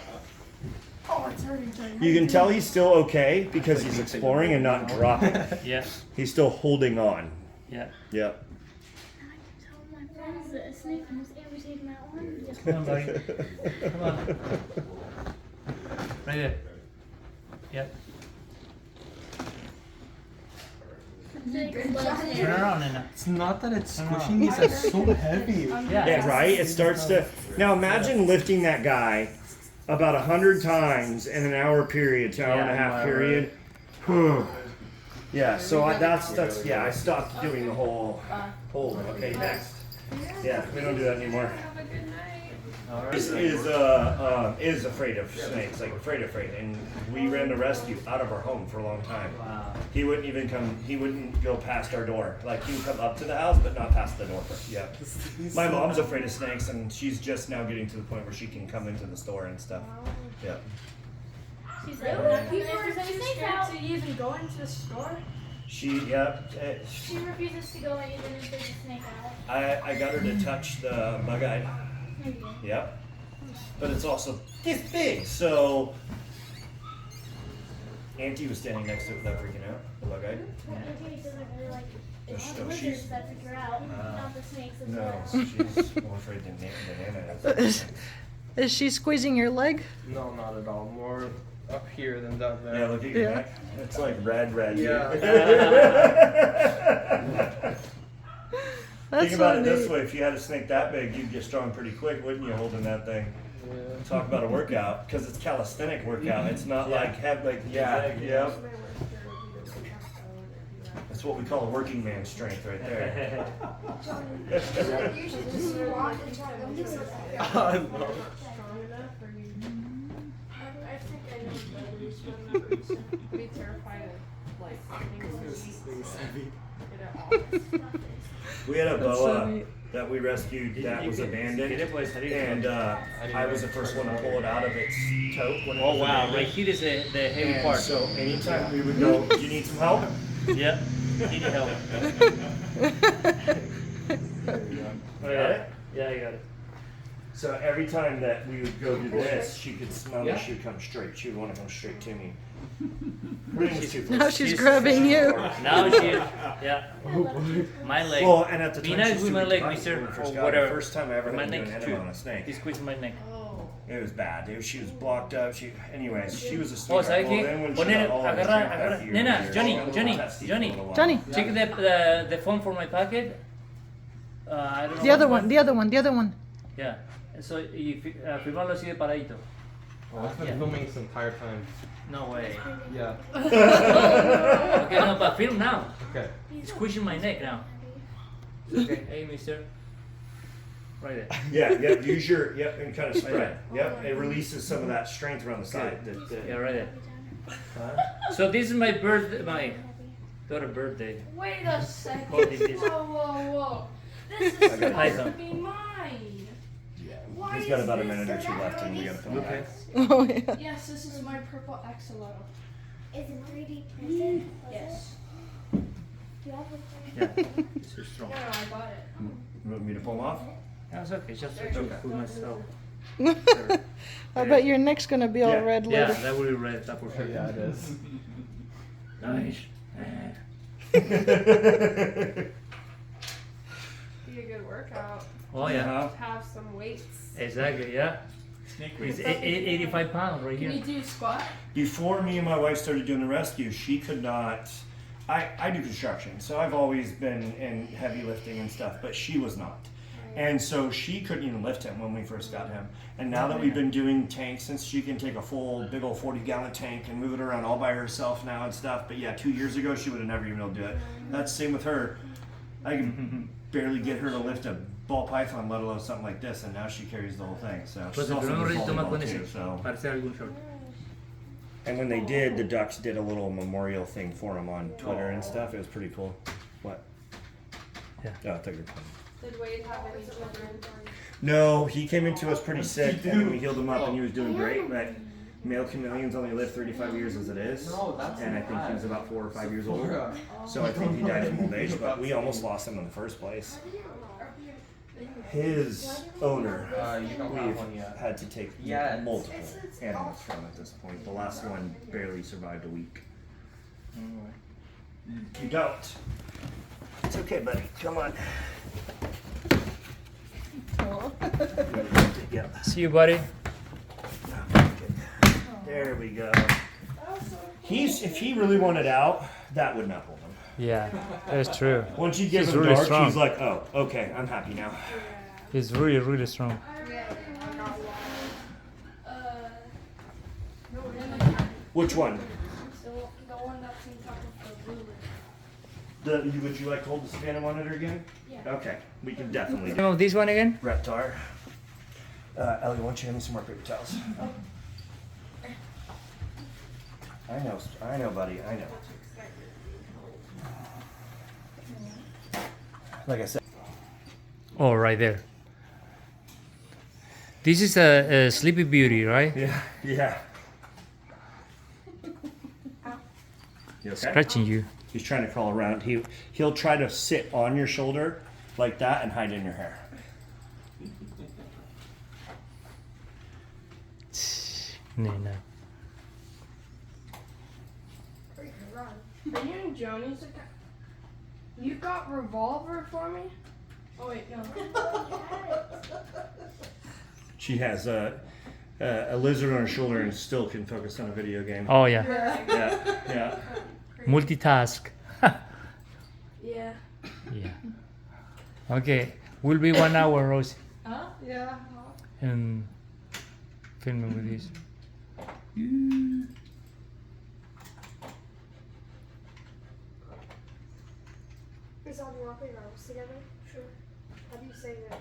Oh, it's hurting. You can tell he's still okay because he's exploring and not dropping. Yeah. He's still holding on. Yeah. Yep. Now I can tell my friends that a snake almost amputated my arm. Just Come on, buddy. Come on. Right there. Yep. Turn around and It's not that it's squishing me, it's so heavy. Yeah, right? It starts to. Now imagine lifting that guy about 100 times in an hour period to hour and a half period. Yeah, so that's yeah, I stopped doing the whole one. Okay, next. Yeah, we don't do that anymore. Is afraid of snakes, like afraid, and we ran the rescue out of our home for a long time. Wow. He wouldn't even come. He wouldn't go past our door. Like he would come up to the house, but not past the door. Yeah. My mom's afraid of snakes, and she's just now getting to the point where she can come into the store and stuff. Yeah. She's like, People if are there's any too snakes scared out, to even go into the store. She she refuses to go in even if there's a snake out. I got her to touch the bug-eyed. Yep. But it's also it's big, so Auntie was standing next to it without freaking out. The bug-eyed. Well, Auntie doesn't really like it's So the lizards she's- that freak her out, not the snakes as No, well. she's more afraid than Nana is. Is she squeezing your leg? No, not at all. More up here than down there. Yeah, look at your Yeah. neck. It's like red. Yeah. Think about it this way: if you had a snake that big, you'd get strong pretty quick, wouldn't you? Holding that thing. Yeah. Talk about a workout, because it's calisthenic workout. It's not like Yeah. That's what we call a working man strength right there. You should just squat and try to do something. I think I know better, so I'm not gonna say. I'd be terrified of like We had a That's so boa neat. that we rescued that was abandoned, and I was the first one to pull it out of its tote. When it Oh was wow, abandoned. right here is the heavy And part. so anytime we would go, do you need some help? Yeah, need help. Got it? Yeah, I got it. So every time that we would go do this, she could smell me. She would come straight. She would want to come straight to me. Everything was too close. Now she's grabbing you. Now she, yeah. My leg. Well, and at the Be time, nice she's with my too leg, tight mister, when we first or got her. whatever. The first time I ever My had to do neck an too. enema on a snake. He squeezed my neck. It was bad. She was blocked up. Anyways, she was a Oh, sweetheart. ¿sabes Well, qué? then when she Nena, got all of her agarra, strength agarra. back, Nena, she Johnny, was Johnny, a testy Johnny. for a little while. Johnny. Check the phone for my pocket. I don't know. The other what one, the other one, the other one. Yeah. So, y firmarlo así de paradito. Oh, I've been filming this entire time. No way. Yeah. Okay, no, but film now. Okay. He's squishing my neck now. Okay, hey, mister. Right there. Yeah, use your, and kind of spread. Yep, it releases some of that strength around the side. Yeah, right there. So this is my daughter's birthday. Wait a second. What is this? Whoa. This is got it. supposed to be mine. Why He's got is about a this minute or two that? left and we gotta put it back. Oh yeah. Yes, this is my purple axolotl. Is it 3D printed? Yes. Do you have a Yeah, this is strong. No, I bought it. You want me to pull them off? No, it's okay. Just to fool myself. I bet your neck's gonna be all Yeah. red Yeah, later. that will be red. That for sure. Yeah, it is. Nice. Be a good workout. Oh yeah. Have some weights. Exactly. Yeah. It's 85 pounds right Can you here. do squat? Before me and my wife started doing the rescue, she could not. I do construction, so I've always been in heavy lifting and stuff, but she was not. And so she couldn't even lift him when we first got him. And now that we've been doing tanks, since she can take a full, big old 40-gallon tank and move it around all by herself now and stuff. But yeah, 2 years ago, she would have never even been able to do it. That's the same with her. I can barely get her to lift a ball python, let alone something like this, and now she carries the whole thing. So Pues she's el also primer does ratito más con volleyball ese. too, so. Para hacer algún short. And when they did, the Ducks did a little memorial thing for him on Twitter and stuff. It was pretty cool. What? Yeah. Oh, I thought you were playing. Did Wade have any children? No, he came into us pretty sick, and we healed him up, and he was doing great. But male chameleons only live 35 years as it is, and I think he was about 4 or 5 years old. So I think he died of old age, but we almost lost him in the first place. His owner, You don't have one yet. had to take Yes. multiple animals from at this point. The last one barely survived a week. You don't. It's okay, buddy. Come on. Yeah. See you, buddy. There we go. If he really wanted out, that would not hold him. Yeah, that's true. Once you give He's him really dark, strong. he's like, oh, okay, I'm happy now. He's really, really strong. Which one? So the one that's in top of the ruler. Would you like to hold the Savannah monitor again? Yeah. Okay, we can definitely Name of this one again? Reptar. Ellie, why don't you hand me some more paper towels? I know, buddy, I know. Like I said. Oh, right there. This is a Sleepy Beauty, right? Yeah. You okay? Scratching you. He's trying to crawl around. He'll try to sit on your shoulder like that and hide in your hair. Nena. Are you in Joni's account? You got Revolver for me? Oh wait, no. She has a lizard on her shoulder and still can focus on a video game. Oh, yeah. Yeah. Multitask. Yeah. Yeah. Okay, will be 1 hour, Rosie, Huh? Yeah. and filming with this. Is on you want to play rounds together? Sure. How do you say that?